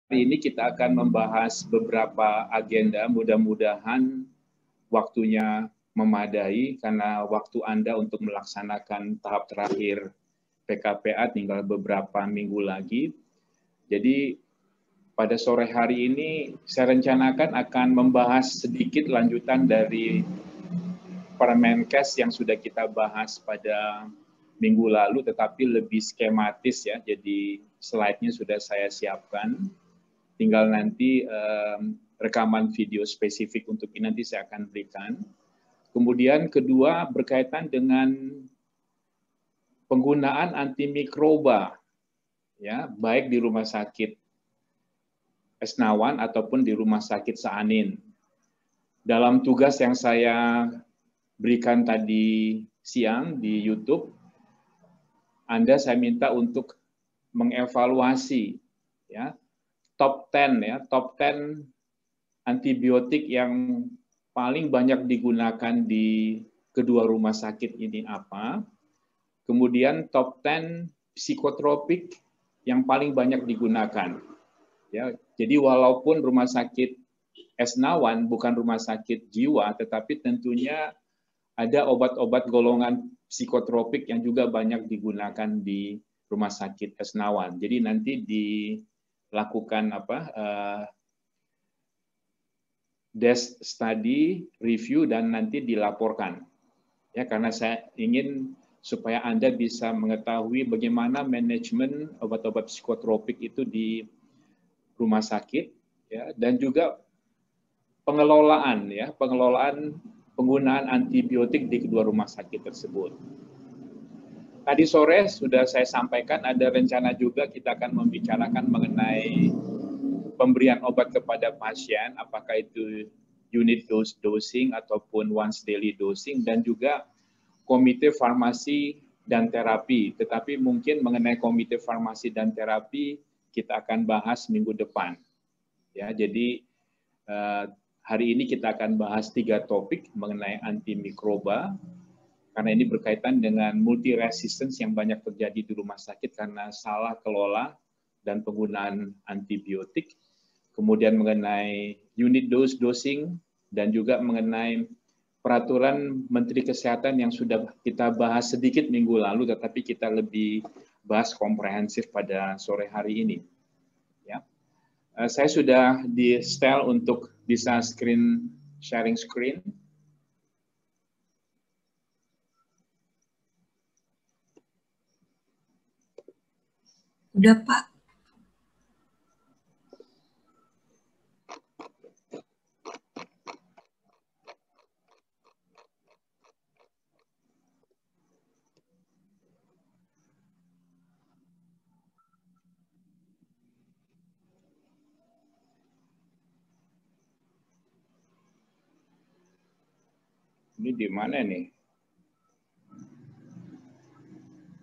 ini kita akan membahas beberapa agenda, mudah-mudahan waktunya memadai karena waktu Anda untuk melaksanakan tahap terakhir PKPA tinggal beberapa minggu lagi. Jadi pada sore hari ini saya rencanakan akan membahas sedikit lanjutan dari Permenkes yang sudah kita bahas pada minggu lalu, tetapi lebih skematis ya. Jadi slide-nya sudah saya siapkan. Tinggal nanti rekaman video spesifik untuk ini nanti saya akan berikan. Kemudian kedua berkaitan dengan penggunaan antimikroba, ya baik di rumah sakit Esnawan ataupun di rumah sakit Saanin. Dalam tugas yang saya berikan tadi siang di YouTube, saya minta untuk mengevaluasi ya top 10 antibiotik yang paling banyak digunakan di kedua rumah sakit ini apa. Kemudian top 10 psikotropik yang paling banyak digunakan. Ya, jadi walaupun rumah sakit Esnawan bukan rumah sakit jiwa, tetapi tentunya ada obat-obat golongan psikotropik yang juga banyak digunakan di rumah sakit Esnawan. Jadi nanti dilakukan desk study, review, dan nanti dilaporkan. Ya, karena saya ingin supaya Anda bisa mengetahui bagaimana manajemen obat-obat psikotropik itu di rumah sakit, ya, dan juga pengelolaan penggunaan antibiotik di kedua rumah sakit tersebut. Tadi sore sudah saya sampaikan ada rencana juga kita akan membicarakan mengenai pemberian obat kepada pasien, apakah itu unit dosing ataupun once daily dosing, dan juga komite farmasi dan terapi. Tetapi mungkin mengenai komite farmasi dan terapi kita akan bahas minggu depan. Ya, jadi hari ini kita akan bahas 3 topik mengenai antimikroba, karena ini berkaitan dengan multi resistance yang banyak terjadi di rumah sakit karena salah kelola dan penggunaan antibiotik. Kemudian mengenai unit dosing, dan juga mengenai peraturan Menteri Kesehatan yang sudah kita bahas sedikit minggu lalu, tetapi kita lebih bahas komprehensif pada sore hari ini. Ya. Saya sudah di setel untuk bisa sharing screen. Udah, Pak. Ini di mana nih?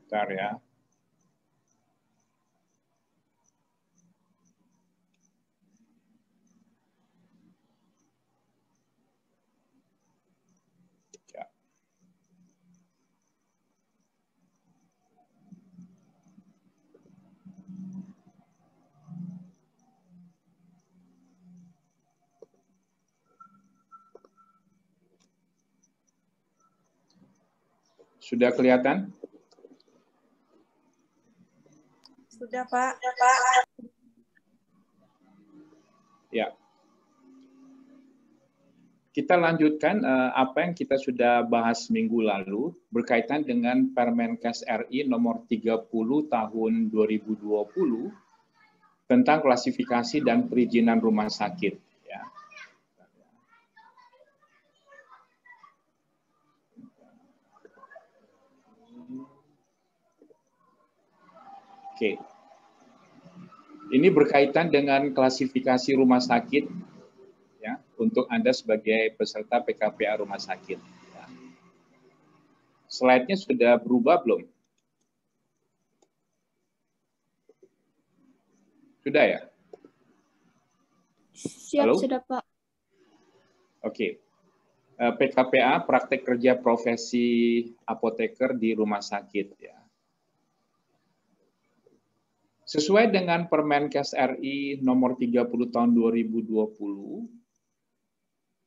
Bentar ya. Sudah kelihatan? Sudah, Pak. Ya. Kita lanjutkan apa yang kita sudah bahas minggu lalu berkaitan dengan Permenkes RI nomor 30 tahun 2020 tentang klasifikasi dan perizinan rumah sakit. Ya. Oke. Ini berkaitan dengan klasifikasi rumah sakit ya, untuk Anda sebagai peserta PKPA rumah sakit. Ya. Slide-nya sudah berubah belum? Sudah ya? Siap, halo? Sudah, Pak. Oke. PKPA, praktek kerja profesi apoteker di rumah sakit. Ya. Sesuai dengan Permenkes RI nomor 30 tahun 2020,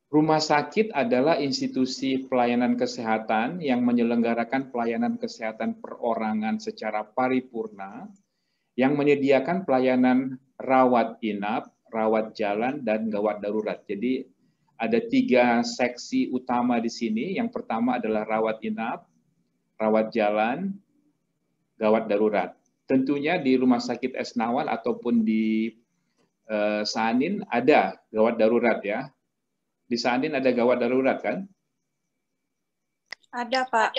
rumah sakit adalah institusi pelayanan kesehatan yang menyelenggarakan pelayanan kesehatan perorangan secara paripurna, yang menyediakan pelayanan rawat inap, rawat jalan, dan gawat darurat. Jadi ada 3 seksi utama di sini. Yang pertama adalah rawat inap, rawat jalan, gawat darurat. Tentunya di Rumah Sakit Esnawan ataupun di Sanin ada gawat darurat ya. Di Sanin ada gawat darurat kan? Ada, Pak.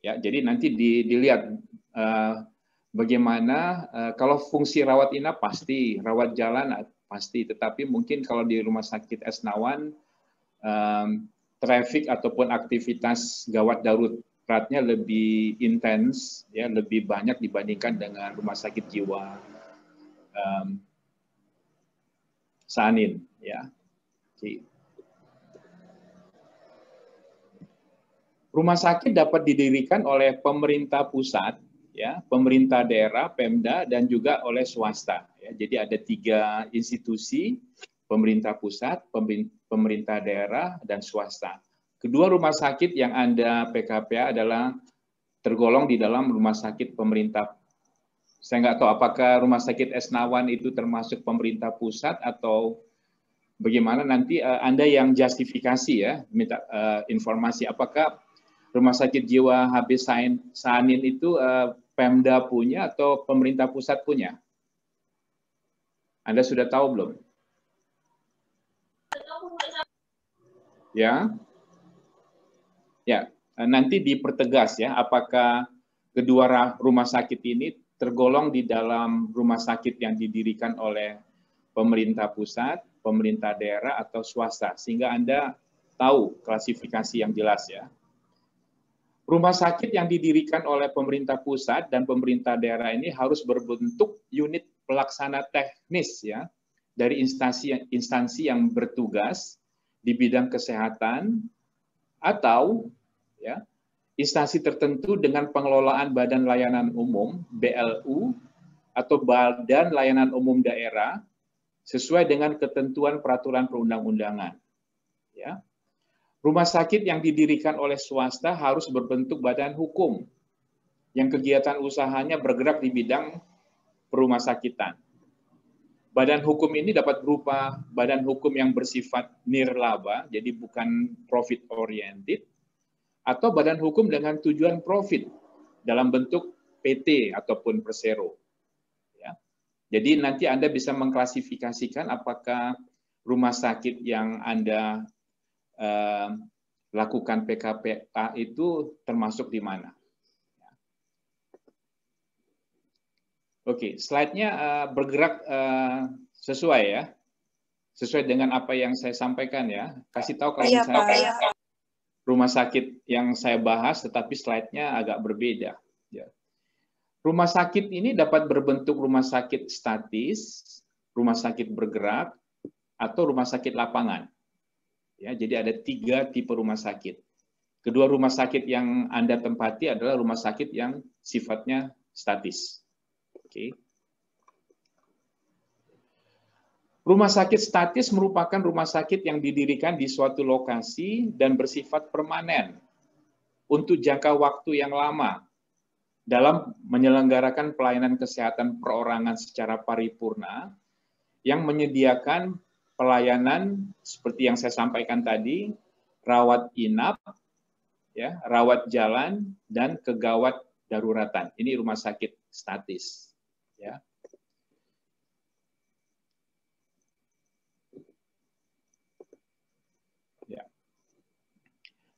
Ya, jadi nanti dilihat bagaimana kalau fungsi rawat inap pasti, rawat jalan pasti, tetapi mungkin kalau di Rumah Sakit Esnawan traffic ataupun aktivitas gawat daruratnya lebih intens, ya, lebih banyak dibandingkan dengan Rumah Sakit Jiwa Sanin, ya. Oke. Rumah sakit dapat didirikan oleh pemerintah pusat, ya, pemerintah daerah, Pemda, dan juga oleh swasta. Ya. Jadi ada 3 institusi, pemerintah pusat, pemerintah daerah, dan swasta. Kedua rumah sakit yang Anda PKPA adalah tergolong di dalam rumah sakit pemerintah. Saya nggak tahu apakah rumah sakit Esnawan itu termasuk pemerintah pusat atau bagaimana, nanti Anda yang justifikasi ya, minta informasi apakah Rumah Sakit Jiwa HB Sanin itu Pemda punya atau pemerintah pusat punya? Anda sudah tahu belum? Ya. Ya, nanti dipertegas ya apakah kedua rumah sakit ini tergolong di dalam rumah sakit yang didirikan oleh pemerintah pusat, pemerintah daerah atau swasta, sehingga Anda tahu klasifikasi yang jelas ya. Rumah sakit yang didirikan oleh pemerintah pusat dan pemerintah daerah ini harus berbentuk unit pelaksana teknis ya dari instansi yang bertugas di bidang kesehatan atau ya instansi tertentu dengan pengelolaan Badan Layanan Umum BLU atau Badan Layanan Umum Daerah sesuai dengan ketentuan peraturan perundang-undangan. Ya. Rumah sakit yang didirikan oleh swasta harus berbentuk badan hukum yang kegiatan usahanya bergerak di bidang perumah sakitan. Badan hukum ini dapat berupa badan hukum yang bersifat nirlaba, jadi bukan profit oriented, atau badan hukum dengan tujuan profit dalam bentuk PT ataupun persero. Ya. Jadi nanti Anda bisa mengklasifikasikan apakah rumah sakit yang Anda lakukan PKPA itu termasuk di mana. Oke, slide-nya bergerak sesuai ya, sesuai dengan apa yang saya sampaikan ya. Kasih tahu kalau misalnya rumah sakit yang saya bahas, tetapi slide-nya agak berbeda. Ya. Rumah sakit ini dapat berbentuk rumah sakit statis, rumah sakit bergerak, atau rumah sakit lapangan. Ya, jadi ada 3 tipe rumah sakit. Kedua rumah sakit yang Anda tempati adalah rumah sakit yang sifatnya statis. Oke. Rumah sakit statis merupakan rumah sakit yang didirikan di suatu lokasi dan bersifat permanen untuk jangka waktu yang lama dalam menyelenggarakan pelayanan kesehatan perorangan secara paripurna yang menyediakan pelayanan seperti yang saya sampaikan tadi, rawat inap, ya, rawat jalan, dan kegawat daruratan. Ini rumah sakit statis. Ya. Ya.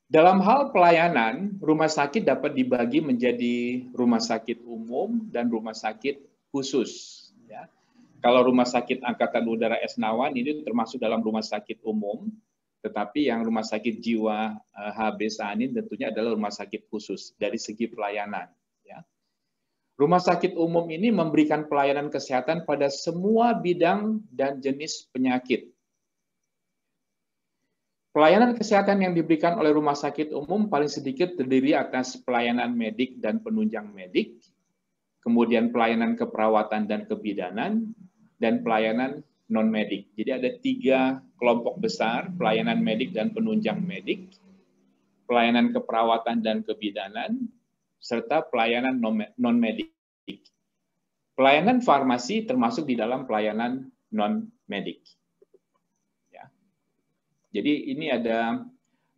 Dalam hal pelayanan, rumah sakit dapat dibagi menjadi rumah sakit umum dan rumah sakit khusus. Ya. Kalau Rumah Sakit Angkatan Udara Esnawan ini termasuk dalam rumah sakit umum, tetapi yang Rumah Sakit Jiwa HB Sanin tentunya adalah rumah sakit khusus dari segi pelayanan. Ya. Rumah sakit umum ini memberikan pelayanan kesehatan pada semua bidang dan jenis penyakit. Pelayanan kesehatan yang diberikan oleh rumah sakit umum paling sedikit terdiri atas pelayanan medik dan penunjang medik, kemudian pelayanan keperawatan dan kebidanan, dan pelayanan non-medik. Jadi ada 3 kelompok besar, pelayanan medik dan penunjang medik, pelayanan keperawatan dan kebidanan, serta pelayanan non-medik. Pelayanan farmasi termasuk di dalam pelayanan non-medik. Ya. Jadi ini ada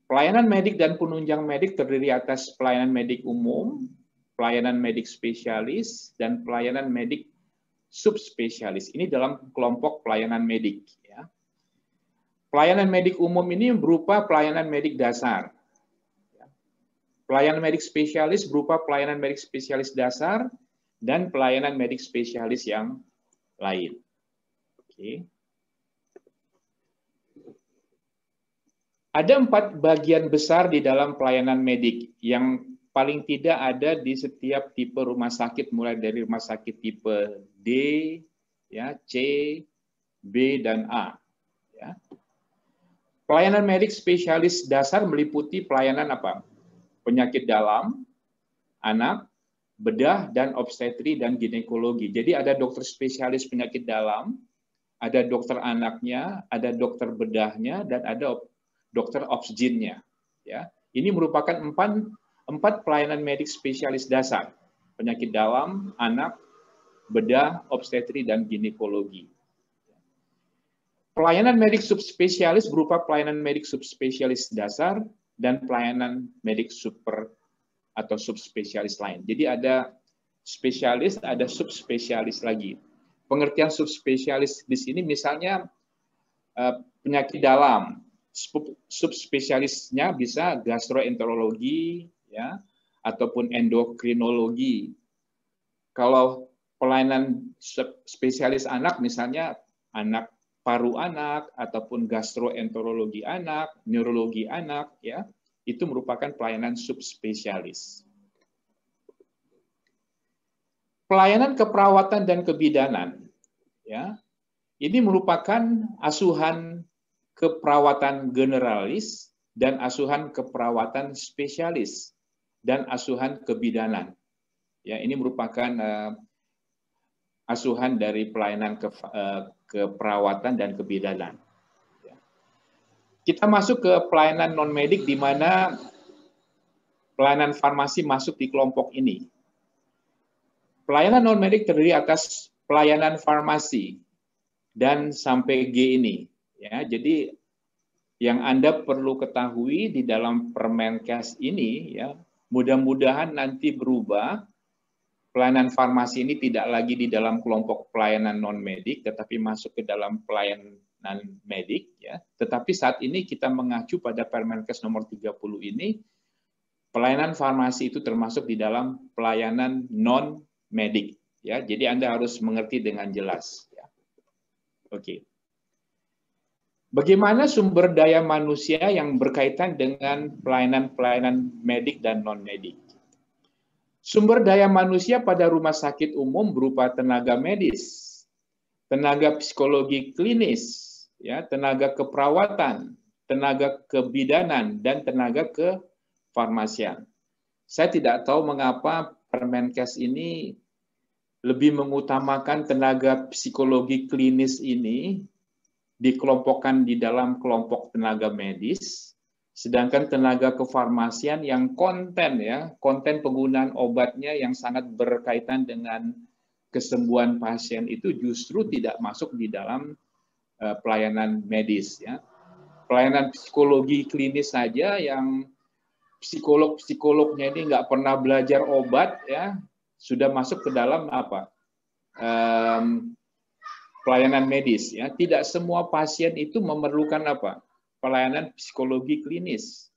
pelayanan medik dan penunjang medik terdiri atas pelayanan medik umum, pelayanan medik spesialis, dan pelayanan medik subspesialis. Ini dalam kelompok pelayanan medik. Ya. Pelayanan medik umum ini berupa pelayanan medik dasar. Ya. Pelayanan medik spesialis berupa pelayanan medik spesialis dasar dan pelayanan medik spesialis yang lain. Oke. Ada 4 bagian besar di dalam pelayanan medik yang paling tidak ada di setiap tipe rumah sakit, mulai dari rumah sakit tipe D, ya, C, B, dan A. Ya. Pelayanan medik spesialis dasar meliputi pelayanan apa? Penyakit dalam, anak, bedah, dan obstetri dan ginekologi. Jadi ada dokter spesialis penyakit dalam, ada dokter anaknya, ada dokter bedahnya, dan ada dokter obsginnya. Ya. Ini merupakan 4 pelayanan medik spesialis dasar, penyakit dalam, anak, bedah, obstetri, dan ginekologi. Pelayanan medik subspesialis berupa pelayanan medik subspesialis dasar dan pelayanan medik super atau subspesialis lain. Jadi ada spesialis, ada subspesialis lagi. Pengertian subspesialis di sini misalnya penyakit dalam, subspesialisnya bisa gastroenterologi, ya, ataupun endokrinologi. Kalau pelayanan spesialis anak, misalnya anak paru anak, ataupun gastroenterologi anak, neurologi anak, ya, itu merupakan pelayanan subspesialis. Pelayanan keperawatan dan kebidanan, ya, ini merupakan asuhan keperawatan generalis dan asuhan keperawatan spesialis dan asuhan kebidanan. Ya, ini merupakan asuhan dari pelayanan keperawatan dan kebidanan. Ya. Kita masuk ke pelayanan non-medik di mana pelayanan farmasi masuk di kelompok ini. Pelayanan non-medik terdiri atas pelayanan farmasi dan sampai G ini. Ya, jadi yang Anda perlu ketahui di dalam Permenkes ini, ya, mudah-mudahan nanti berubah. Pelayanan farmasi ini tidak lagi di dalam kelompok pelayanan non-medik, tetapi masuk ke dalam pelayanan medik. Ya. Tetapi saat ini kita mengacu pada Permenkes nomor 30 ini, pelayanan farmasi itu termasuk di dalam pelayanan non-medik. Ya. Jadi Anda harus mengerti dengan jelas. Ya. Oke. Bagaimana sumber daya manusia yang berkaitan dengan pelayanan-pelayanan medik dan non-medik? Sumber daya manusia pada rumah sakit umum berupa tenaga medis, tenaga psikologi klinis, ya, tenaga keperawatan, tenaga kebidanan, dan tenaga kefarmasian. Saya tidak tahu mengapa Permenkes ini lebih mengutamakan tenaga psikologi klinis ini dikelompokkan di dalam kelompok tenaga medis, sedangkan tenaga kefarmasian yang konten, ya, konten penggunaan obatnya yang sangat berkaitan dengan kesembuhan pasien itu justru tidak masuk di dalam pelayanan medis. Ya. Pelayanan psikologi klinis saja yang psikolognya ini nggak pernah belajar obat, ya, sudah masuk ke dalam apa? Pelayanan medis, ya. Tidak semua pasien itu memerlukan apa? Pelayanan psikologi klinis.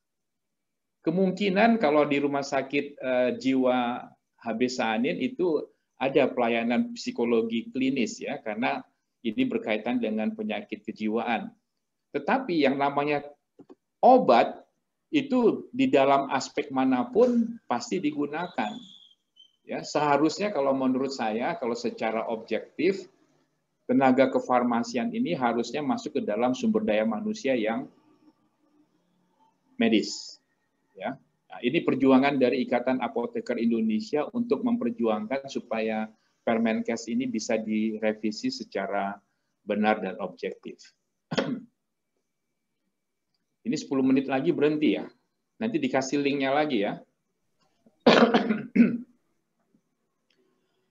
Kemungkinan kalau di rumah sakit jiwa HB Sanin itu ada pelayanan psikologi klinis, ya, karena ini berkaitan dengan penyakit kejiwaan. Tetapi yang namanya obat itu di dalam aspek manapun pasti digunakan. Ya, seharusnya kalau menurut saya, kalau secara objektif, tenaga kefarmasian ini harusnya masuk ke dalam sumber daya manusia yang medis, ya, Nah, ini perjuangan dari Ikatan Apoteker Indonesia untuk memperjuangkan supaya Permenkes ini bisa direvisi secara benar dan objektif. Ini 10 menit lagi berhenti ya. Nanti dikasih linknya lagi ya.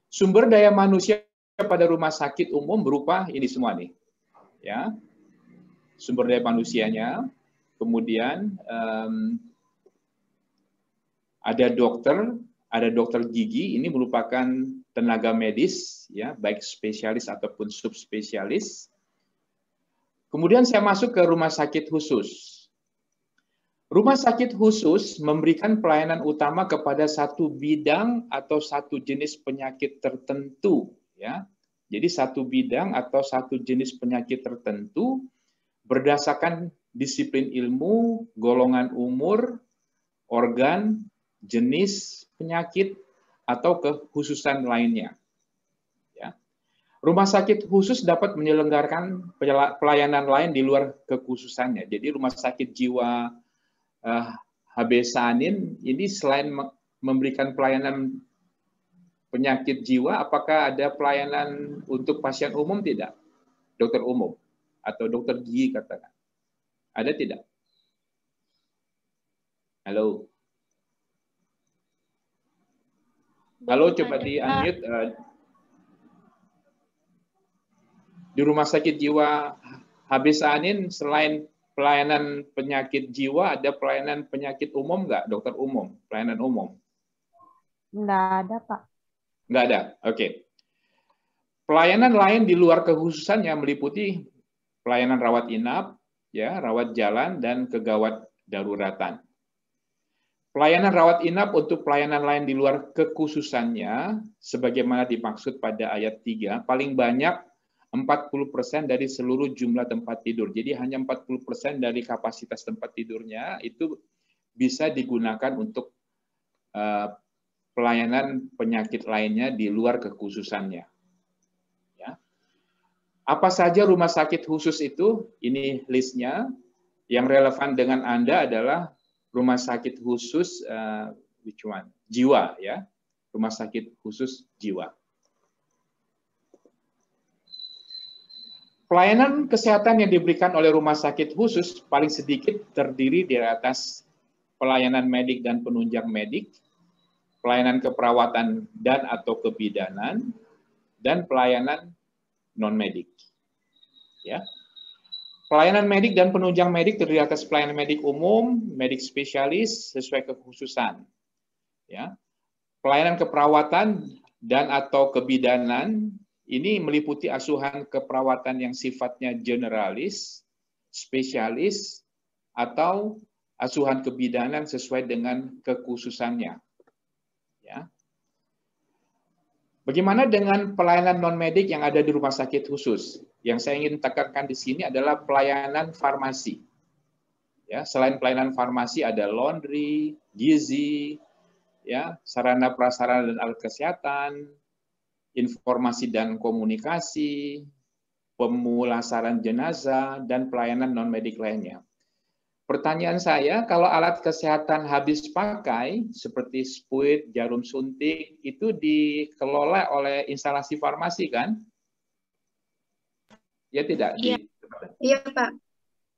Sumber daya manusia pada rumah sakit umum berupa ini semua nih. Ya. Sumber daya manusianya, kemudian ada dokter gigi, ini merupakan tenaga medis, ya, baik spesialis ataupun subspesialis. Kemudian saya masuk ke rumah sakit khusus. Rumah sakit khusus memberikan pelayanan utama kepada satu bidang atau satu jenis penyakit tertentu, ya. Jadi satu bidang atau satu jenis penyakit tertentu berdasarkan disiplin ilmu, golongan umur, organ, jenis penyakit, atau kekhususan lainnya. Ya. Rumah sakit khusus dapat menyelenggarakan pelayanan lain di luar kekhususannya. Jadi rumah sakit jiwa HB Sanin ini selain memberikan pelayanan penyakit jiwa, apakah ada pelayanan untuk pasien umum tidak? Dokter umum atau dokter gigi katakan. Ada tidak? Halo? Halo, coba di-unmute. Di rumah sakit jiwa HB Sanin selain pelayanan penyakit jiwa, ada pelayanan penyakit umum nggak, dokter umum, pelayanan umum? Nggak ada, Pak. Nggak ada, oke. Pelayanan lain di luar kekhususan yang meliputi pelayanan rawat inap, ya, rawat jalan, dan kegawat daruratan. Pelayanan rawat inap untuk pelayanan lain di luar kekhususannya, sebagaimana dimaksud pada ayat 3, paling banyak 40% dari seluruh jumlah tempat tidur. Jadi hanya 40% dari kapasitas tempat tidurnya itu bisa digunakan untuk pelayanan penyakit lainnya di luar kekhususannya. Ya. Apa saja rumah sakit khusus itu? Ini listnya. Yang relevan dengan Anda adalah rumah sakit khusus which one? Jiwa, ya. Rumah sakit khusus jiwa. Pelayanan kesehatan yang diberikan oleh rumah sakit khusus paling sedikit terdiri di atas pelayanan medik dan penunjang medik, pelayanan keperawatan dan atau kebidanan, dan pelayanan non-medik. Ya. Pelayanan medik dan penunjang medik terdiri atas pelayanan medik umum, medik spesialis sesuai kekhususan. Ya. Pelayanan keperawatan dan atau kebidanan ini meliputi asuhan keperawatan yang sifatnya generalis, spesialis, atau asuhan kebidanan sesuai dengan kekhususannya. Ya. Bagaimana dengan pelayanan non-medik yang ada di rumah sakit khusus? Yang saya ingin tekankan di sini adalah pelayanan farmasi. Ya, selain pelayanan farmasi ada laundry, gizi, ya, sarana prasarana dan alat kesehatan, informasi dan komunikasi, pemulasaran jenazah, dan pelayanan non-medik lainnya. Pertanyaan saya, kalau alat kesehatan habis pakai, seperti spuit, jarum suntik, itu dikelola oleh instalasi farmasi, kan? Ya tidak? Iya, iya Pak.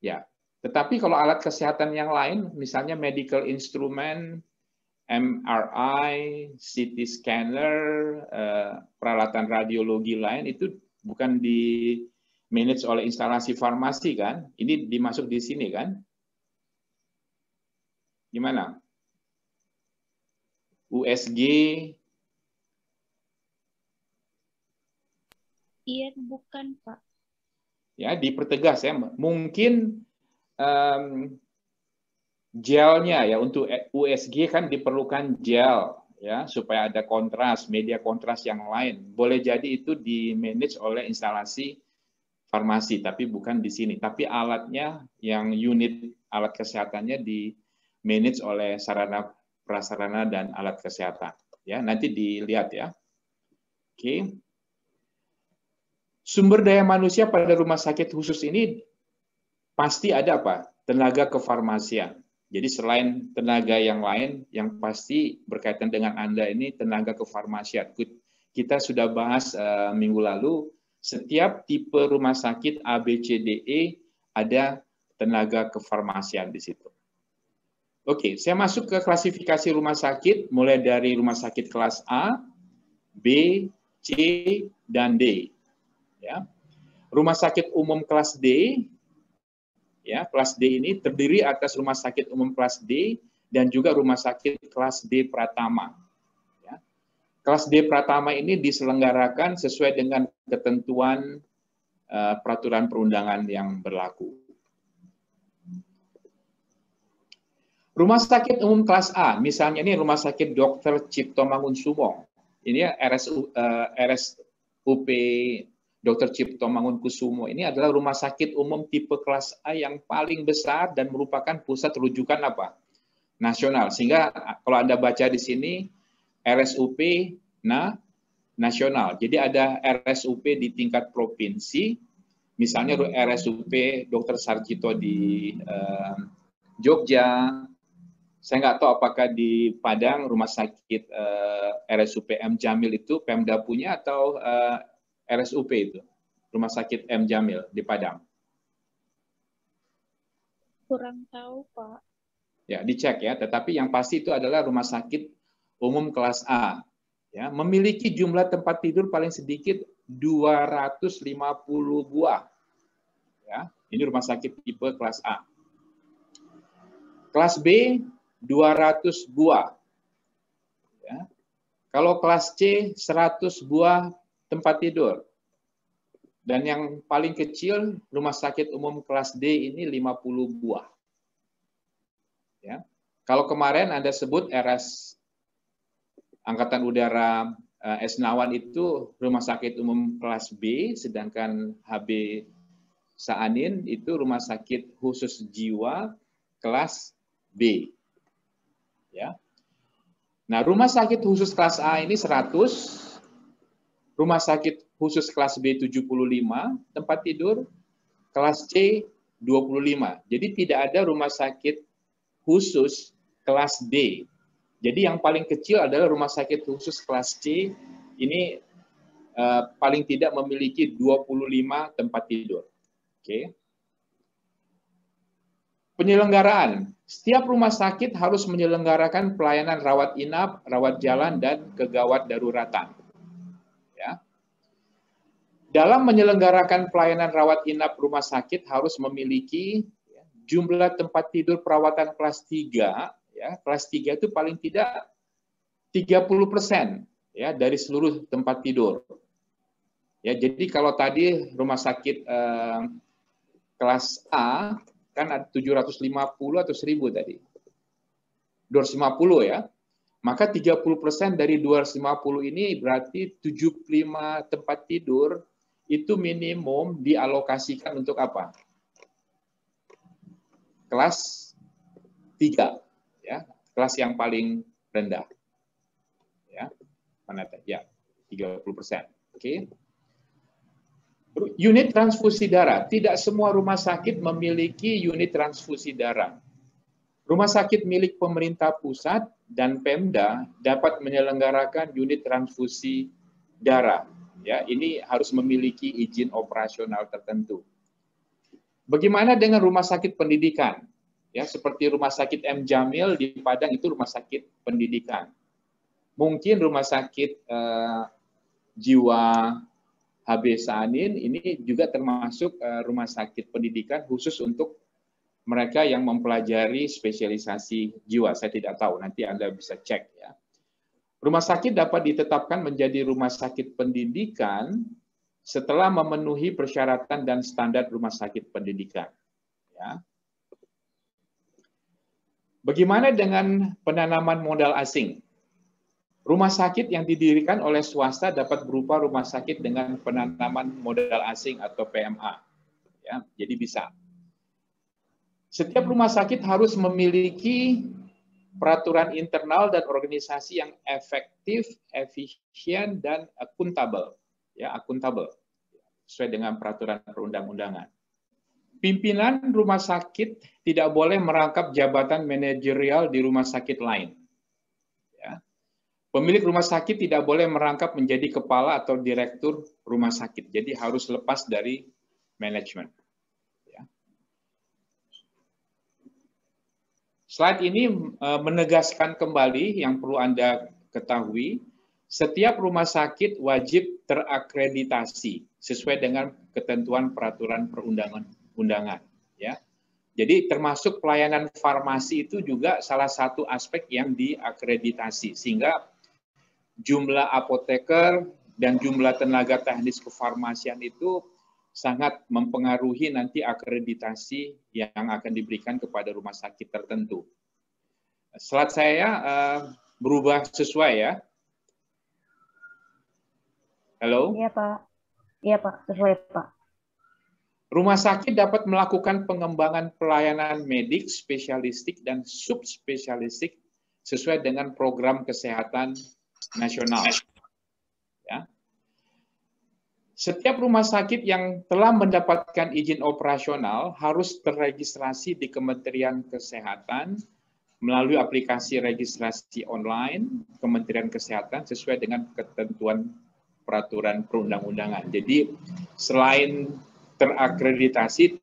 Ya. Tetapi kalau alat kesehatan yang lain, misalnya medical instrument, MRI, CT scanner, peralatan radiologi lain itu bukan di manage oleh instalasi farmasi, kan? Ini dimasuk di sini, kan? Gimana? USG? Iya, bukan Pak. Ya, dipertegas ya. Mungkin gelnya ya, untuk USG kan diperlukan gel ya supaya ada kontras, media kontras yang lain. Boleh jadi itu di manage oleh instalasi farmasi, tapi bukan di sini. Tapi alatnya, yang unit alat kesehatannya di manage oleh sarana prasarana dan alat kesehatan. Ya, nanti dilihat ya. Oke. Sumber daya manusia pada rumah sakit khusus ini pasti ada apa? Tenaga kefarmasian. Jadi selain tenaga yang lain, yang pasti berkaitan dengan Anda ini tenaga kefarmasian. Kita sudah bahas minggu lalu, setiap tipe rumah sakit A, B, C, D, E ada tenaga kefarmasian di situ. Oke, saya masuk ke klasifikasi rumah sakit, mulai dari rumah sakit kelas A, B, C, dan D. Ya. Rumah sakit umum kelas D, ya, kelas D ini terdiri atas rumah sakit umum kelas D dan juga rumah sakit kelas D Pratama. Ya. Kelas D Pratama ini diselenggarakan sesuai dengan ketentuan peraturan perundangan yang berlaku. Rumah sakit umum kelas A, misalnya ini Rumah Sakit Dr. Cipto Mangunkusumo. Ini RSUP Dr. Cipto Mangunkusumo. Ini adalah rumah sakit umum tipe kelas A yang paling besar dan merupakan pusat rujukan apa? Nasional. Sehingga kalau Anda baca di sini RSUP nasional. Jadi ada RSUP di tingkat provinsi, misalnya RSUP Dr. Sarjito di Jogja. Saya nggak tahu apakah di Padang rumah sakit RSUP M Jamil itu Pemda punya atau RSUP itu rumah sakit M Jamil di Padang. Kurang tahu, Pak. Ya, dicek ya. Tetapi yang pasti itu adalah rumah sakit umum kelas A. Ya, memiliki jumlah tempat tidur paling sedikit 250 buah. Ya, ini rumah sakit tipe kelas A. Kelas B 200 buah. Ya. Kalau kelas C 100 buah tempat tidur. Dan yang paling kecil rumah sakit umum kelas D ini 50 buah. Ya. Kalau kemarin Anda sebut RS Angkatan Udara Esnawan itu rumah sakit umum kelas B, sedangkan HB Saanin itu rumah sakit khusus jiwa kelas B. Ya. Nah, rumah sakit khusus kelas A ini 100, rumah sakit khusus kelas B 75 tempat tidur, kelas C 25. Jadi tidak ada rumah sakit khusus kelas D. Jadi yang paling kecil adalah rumah sakit khusus kelas C, ini paling tidak memiliki 25 tempat tidur. Oke. Penyelenggaraan. Setiap rumah sakit harus menyelenggarakan pelayanan rawat inap, rawat jalan, dan kegawat daruratan. Ya. Dalam menyelenggarakan pelayanan rawat inap rumah sakit harus memiliki jumlah tempat tidur perawatan kelas 3. Ya, kelas 3 itu paling tidak 30% ya, dari seluruh tempat tidur. Ya, jadi kalau tadi rumah sakit kelas A kan ada 750 atau 1000 tadi. 250 ya. Maka 30% dari 250 ini berarti 75 tempat tidur itu minimum dialokasikan untuk apa? Kelas 3 ya, kelas yang paling rendah. Ya. Mana tadi? Ya, 30%. Oke. Unit transfusi darah. Tidak semua rumah sakit memiliki unit transfusi darah. Rumah sakit milik pemerintah pusat dan Pemda dapat menyelenggarakan unit transfusi darah. Ya, ini harus memiliki izin operasional tertentu. Bagaimana dengan rumah sakit pendidikan? Ya, seperti rumah sakit M Jamil di Padang itu rumah sakit pendidikan. Mungkin rumah sakit jiwa HB Saanin ini juga termasuk rumah sakit pendidikan khusus untuk mereka yang mempelajari spesialisasi jiwa. Saya tidak tahu, nanti Anda bisa cek ya. Rumah sakit dapat ditetapkan menjadi rumah sakit pendidikan setelah memenuhi persyaratan dan standar rumah sakit pendidikan. Ya. Bagaimana dengan penanaman modal asing? Rumah sakit yang didirikan oleh swasta dapat berupa rumah sakit dengan penanaman modal asing atau PMA. Ya, jadi bisa. Setiap rumah sakit harus memiliki peraturan internal dan organisasi yang efektif, efisien, dan akuntabel. Ya, akuntabel. Sesuai dengan peraturan perundang-undangan. Pimpinan rumah sakit tidak boleh merangkap jabatan manajerial di rumah sakit lain. Ya. Pemilik rumah sakit tidak boleh merangkap menjadi kepala atau direktur rumah sakit. Jadi harus lepas dari manajemen. Ya. Slide ini menegaskan kembali yang perlu Anda ketahui, setiap rumah sakit wajib terakreditasi sesuai dengan ketentuan peraturan perundang-undangan. Ya. Jadi termasuk pelayanan farmasi itu juga salah satu aspek yang diakreditasi, sehingga jumlah apoteker dan jumlah tenaga teknis kefarmasian itu sangat mempengaruhi nanti akreditasi yang akan diberikan kepada rumah sakit tertentu. Slide saya berubah sesuai ya. Halo? Iya, Pak. Iya, Pak. Sesuai, Pak. Rumah sakit dapat melakukan pengembangan pelayanan medik, spesialistik, dan subspesialistik sesuai dengan program kesehatan nasional. Ya. Setiap rumah sakit yang telah mendapatkan izin operasional harus terregistrasi di Kementerian Kesehatan melalui aplikasi registrasi online Kementerian Kesehatan sesuai dengan ketentuan peraturan perundang-undangan. Jadi selain terakreditasi,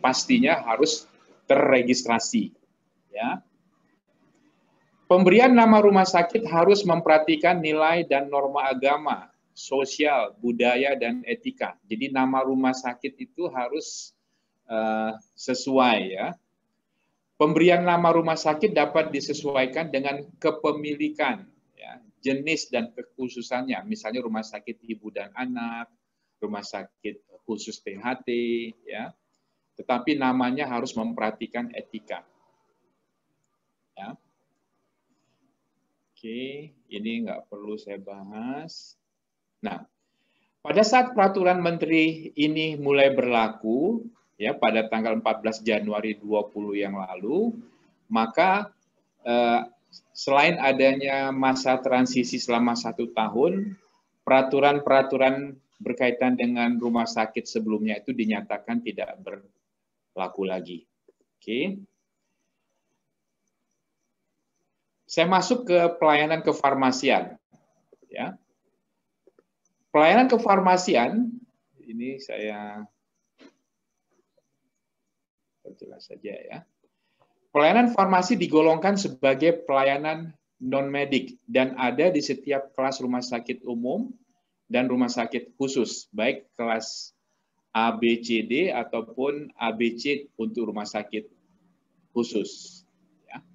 pastinya harus terregistrasi. Ya. Pemberian nama rumah sakit harus memperhatikan nilai dan norma agama, sosial, budaya, dan etika. Jadi nama rumah sakit itu harus sesuai. Ya. Pemberian nama rumah sakit dapat disesuaikan dengan kepemilikan, ya, jenis dan kekhususannya. Misalnya rumah sakit ibu dan anak, rumah sakit khusus THT, ya. Tetapi namanya harus memperhatikan etika. Ya. Oke, ini nggak perlu saya bahas. Nah, pada saat peraturan menteri ini mulai berlaku, ya pada tanggal 14 Januari 2020 yang lalu, maka selain adanya masa transisi selama 1 tahun, peraturan-peraturan berkaitan dengan rumah sakit sebelumnya itu dinyatakan tidak berlaku lagi. Oke. Saya masuk ke pelayanan kefarmasian. Ya. Pelayanan kefarmasian, ini saya perjelas saja ya. Pelayanan farmasi digolongkan sebagai pelayanan non-medik dan ada di setiap kelas rumah sakit umum dan rumah sakit khusus, baik kelas ABCD ataupun ABC untuk rumah sakit khusus. Ya.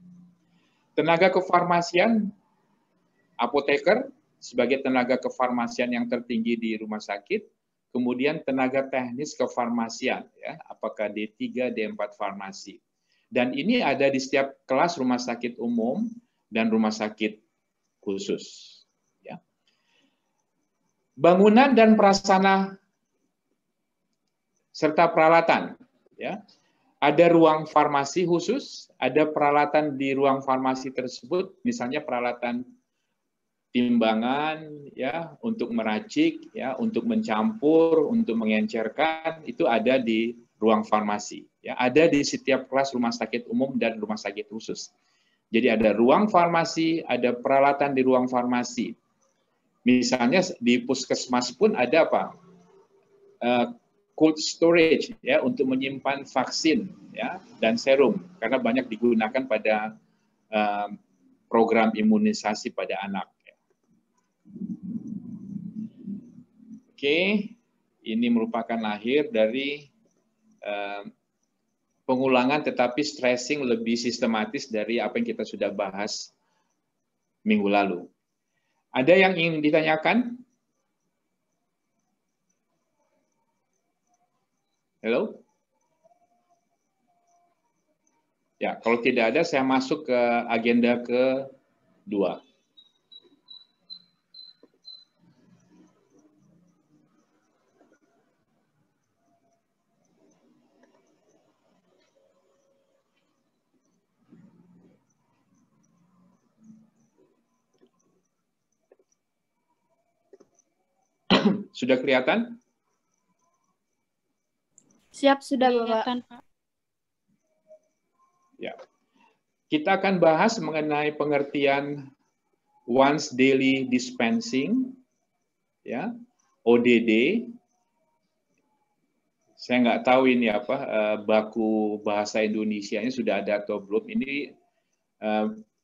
Tenaga kefarmasian, apoteker sebagai tenaga kefarmasian yang tertinggi di rumah sakit, kemudian tenaga teknis kefarmasian, ya, apakah D3, D4 farmasi. Dan ini ada di setiap kelas rumah sakit umum dan rumah sakit khusus. Ya. Bangunan dan prasarana serta peralatan. Ya. Ada ruang farmasi khusus, ada peralatan di ruang farmasi tersebut, misalnya peralatan timbangan, ya, untuk meracik, ya, untuk mencampur, untuk mengencerkan, itu ada di ruang farmasi. Ya, ada di setiap kelas rumah sakit umum dan rumah sakit khusus. Jadi ada ruang farmasi, ada peralatan di ruang farmasi. Misalnya di puskesmas pun ada apa? Cold storage, ya, untuk menyimpan vaksin, ya, dan serum, karena banyak digunakan pada program imunisasi pada anak. Oke, ini merupakan lahir dari pengulangan tetapi stressing lebih sistematis dari apa yang kita sudah bahas minggu lalu. Ada yang ingin ditanyakan? Halo? Ya, kalau tidak ada, saya masuk ke agenda ke-2. Sudah kelihatan? Siap sudah, Bapak. Diingatkan, Pak. Ya. Kita akan bahas mengenai pengertian once daily dispensing, ya, ODD. Saya nggak tahu ini apa baku bahasa Indonesianya sudah ada atau belum. Ini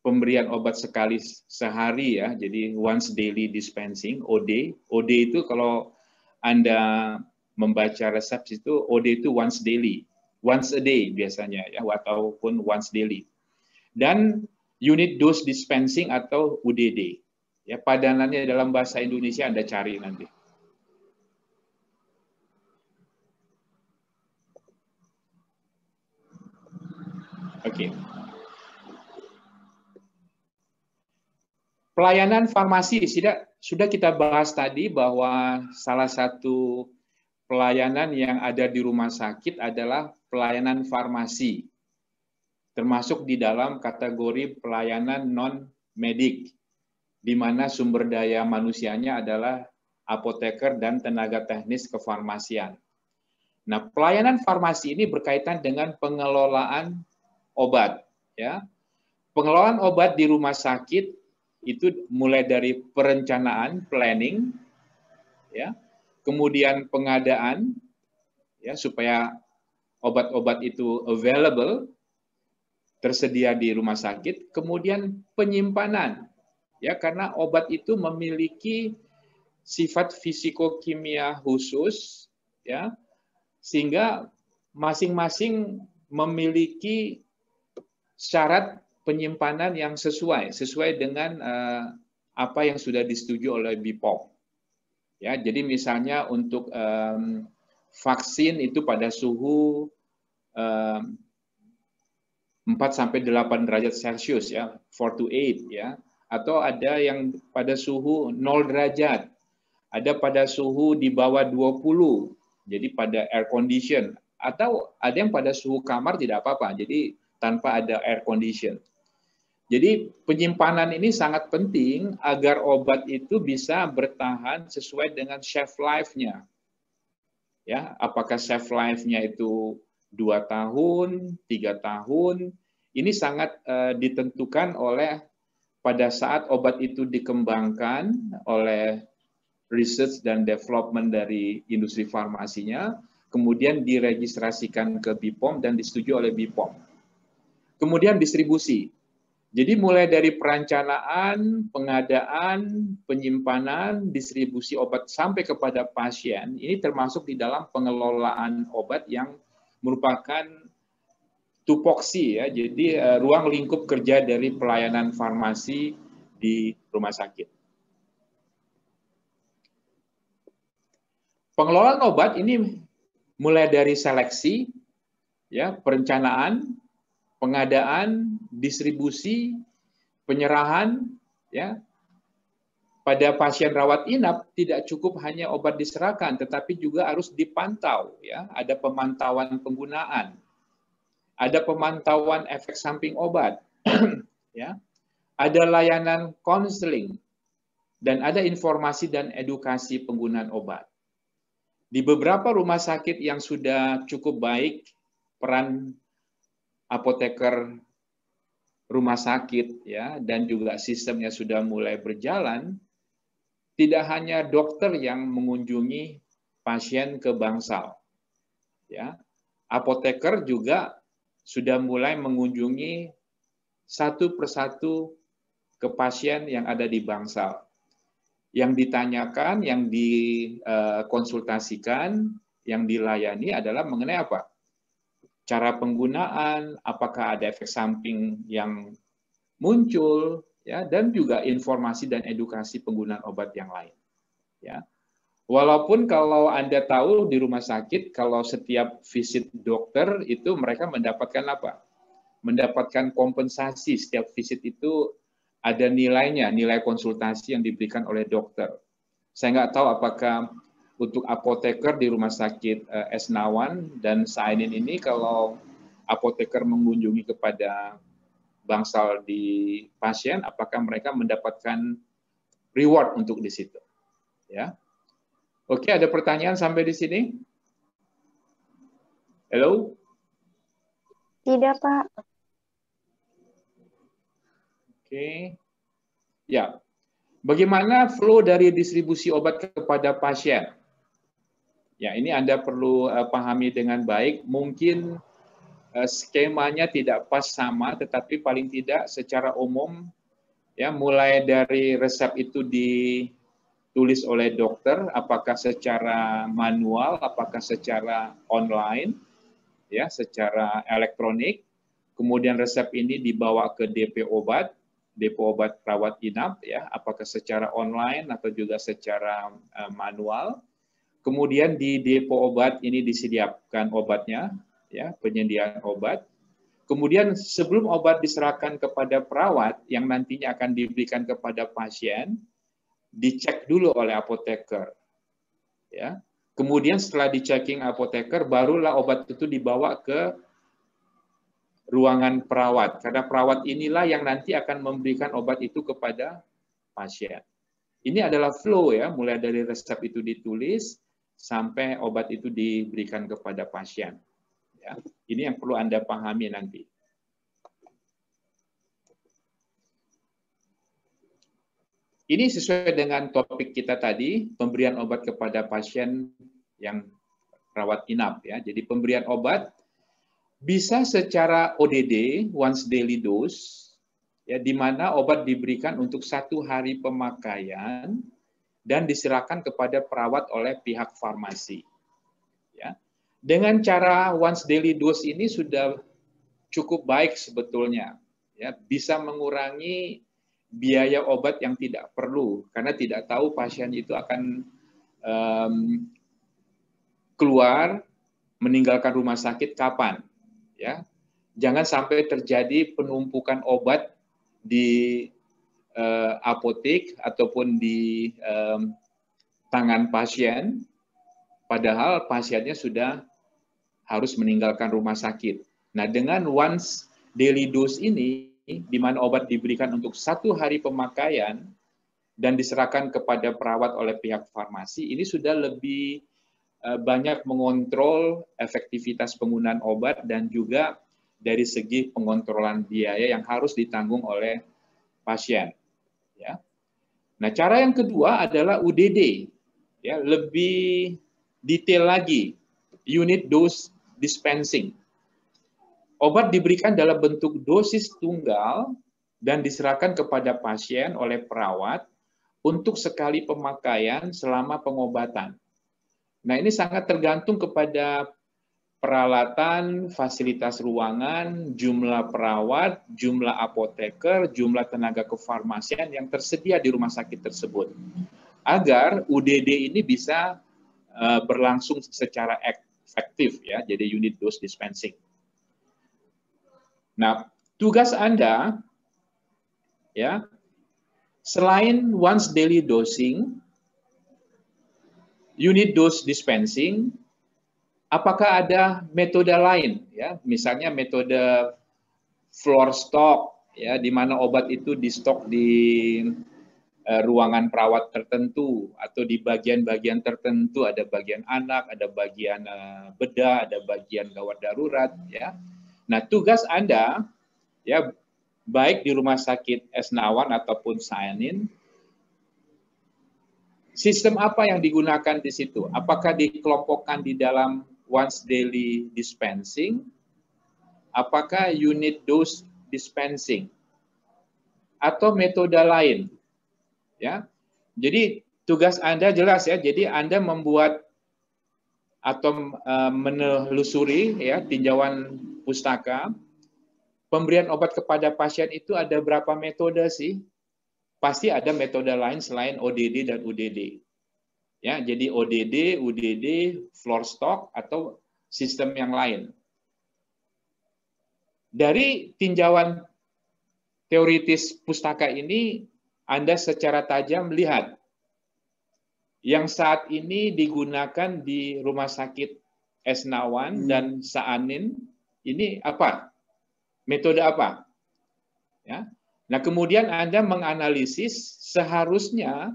pemberian obat sekali sehari ya, jadi once daily dispensing (OD). OD itu kalau Anda membaca resep itu OD itu once daily, once a day biasanya ya, ataupun once daily. Dan unit dose dispensing atau UDD. Ya, padanannya dalam bahasa Indonesia Anda cari nanti. Oke. Pelayanan farmasi sudah kita bahas tadi bahwa salah satu pelayanan yang ada di rumah sakit adalah pelayanan farmasi, termasuk di dalam kategori pelayanan non-medik, di mana sumber daya manusianya adalah apoteker dan tenaga teknis kefarmasian. Nah, pelayanan farmasi ini berkaitan dengan pengelolaan obat, ya. Pengelolaan obat di rumah sakit itu mulai dari perencanaan, planning, ya, kemudian pengadaan, ya, supaya obat-obat itu available, tersedia di rumah sakit, kemudian penyimpanan, ya, karena obat itu memiliki sifat fisikokimia khusus, ya, sehingga masing-masing memiliki syarat penyimpanan yang sesuai dengan apa yang sudah disetujui oleh BPOM. Ya, jadi misalnya untuk vaksin itu pada suhu 4-8 derajat Celcius ya, 4 to 8 ya, atau ada yang pada suhu 0 derajat, ada pada suhu di bawah 20, jadi pada air condition, atau ada yang pada suhu kamar tidak apa-apa, jadi tanpa ada air condition. Jadi penyimpanan ini sangat penting agar obat itu bisa bertahan sesuai dengan shelf life-nya. Ya, apakah shelf life-nya itu 2 tahun, 3 tahun, ini sangat ditentukan oleh pada saat obat itu dikembangkan oleh research dan development dari industri farmasinya, kemudian diregistrasikan ke BPOM dan disetujui oleh BPOM. Kemudian distribusi. Jadi mulai dari perencanaan, pengadaan, penyimpanan, distribusi obat sampai kepada pasien, ini termasuk di dalam pengelolaan obat yang merupakan tupoksi ya, jadi ruang lingkup kerja dari pelayanan farmasi di rumah sakit. Pengelolaan obat ini mulai dari seleksi, ya, perencanaan, pengadaan, distribusi, penyerahan, ya. Pada pasien rawat inap tidak cukup hanya obat diserahkan, tetapi juga harus dipantau, ya. Ada pemantauan penggunaan, ada pemantauan efek samping obat, ya. Ada layanan konseling, dan ada informasi dan edukasi penggunaan obat. Di beberapa rumah sakit yang sudah cukup baik peran apoteker rumah sakit ya dan juga sistemnya sudah mulai berjalan, tidak hanya dokter yang mengunjungi pasien ke bangsal. Ya. Apoteker juga sudah mulai mengunjungi satu persatu ke pasien yang ada di bangsal. Yang ditanyakan, yang dikonsultasikan, yang dilayani adalah mengenai apa? Cara penggunaan, apakah ada efek samping yang muncul, ya, dan juga informasi dan edukasi penggunaan obat yang lain. Ya. Walaupun kalau Anda tahu di rumah sakit, kalau setiap visit dokter itu mereka mendapatkan apa? Mendapatkan kompensasi, setiap visit itu ada nilainya, nilai konsultasi yang diberikan oleh dokter. Saya nggak tahu apakah untuk apoteker di rumah sakit Esnawan dan Sainin ini, kalau apoteker mengunjungi kepada bangsal di pasien, apakah mereka mendapatkan reward untuk di situ? Ya, oke, ada pertanyaan sampai di sini? Hello? Tidak, Pak. Oke. Ya. Bagaimana flow dari distribusi obat kepada pasien? Ya, ini Anda perlu pahami dengan baik. Mungkin skemanya tidak pas sama, tetapi paling tidak secara umum, ya, mulai dari resep itu ditulis oleh dokter, apakah secara manual, apakah secara online, ya, secara elektronik. Kemudian resep ini dibawa ke depo obat rawat inap, ya, apakah secara online atau juga secara manual. Kemudian di depo obat ini disediakan obatnya, ya, penyediaan obat. Kemudian sebelum obat diserahkan kepada perawat yang nantinya akan diberikan kepada pasien, dicek dulu oleh apoteker, ya. Kemudian setelah dicekking apoteker, barulah obat itu dibawa ke ruangan perawat, karena perawat inilah yang nanti akan memberikan obat itu kepada pasien. Ini adalah flow, ya, mulai dari resep itu ditulis sampai obat itu diberikan kepada pasien. Ya, ini yang perlu Anda pahami nanti. Ini sesuai dengan topik kita tadi, pemberian obat kepada pasien yang rawat inap, ya. Jadi pemberian obat bisa secara ODD, once daily dose, ya, di mana obat diberikan untuk 1 hari pemakaian dan diserahkan kepada perawat oleh pihak farmasi. Ya. Dengan cara once daily dose ini sudah cukup baik sebetulnya, ya, bisa mengurangi biaya obat yang tidak perlu, karena tidak tahu pasien itu akan keluar meninggalkan rumah sakit kapan. Ya, jangan sampai terjadi penumpukan obat di apotek ataupun di tangan pasien, padahal pasiennya sudah harus meninggalkan rumah sakit. Nah, dengan once daily dose ini, di mana obat diberikan untuk 1 hari pemakaian dan diserahkan kepada perawat oleh pihak farmasi, ini sudah lebih banyak mengontrol efektivitas penggunaan obat dan juga dari segi pengontrolan biaya yang harus ditanggung oleh pasien. Ya. Nah, cara yang kedua adalah UDD, ya, lebih detail lagi, unit dose dispensing. Obat diberikan dalam bentuk dosis tunggal dan diserahkan kepada pasien oleh perawat untuk sekali pemakaian selama pengobatan. Nah, ini sangat tergantung kepada peralatan, fasilitas ruangan, jumlah perawat, jumlah apoteker, jumlah tenaga kefarmasian yang tersedia di rumah sakit tersebut. Agar UDD ini bisa berlangsung secara efektif, ya, jadi unit dose dispensing. Nah, tugas Anda, ya, selain once daily dosing, unit dose dispensing, apakah ada metode lain, ya, misalnya metode floor stock, ya, di mana obat itu di stok di ruangan perawat tertentu atau di bagian-bagian tertentu, ada bagian anak, ada bagian bedah, ada bagian gawat darurat, ya. Nah, tugas Anda, ya, baik di rumah sakit Esnawan ataupun Saenin, sistem apa yang digunakan di situ? Apakah dikelompokkan di dalam once daily dispensing? Apakah unit dose dispensing? Atau metode lain? Ya. Jadi tugas Anda jelas, ya. Jadi Anda membuat atau menelusuri, ya, tinjauan pustaka. Pemberian obat kepada pasien itu ada berapa metode sih? Pasti ada metode lain selain ODD dan UDD. Ya, jadi ODD, UDD, floor stock atau sistem yang lain. Dari tinjauan teoritis pustaka ini, Anda secara tajam melihat yang saat ini digunakan di Rumah Sakit Esnawan dan Saanin ini apa? Metode apa? Ya. Nah, kemudian Anda menganalisis seharusnya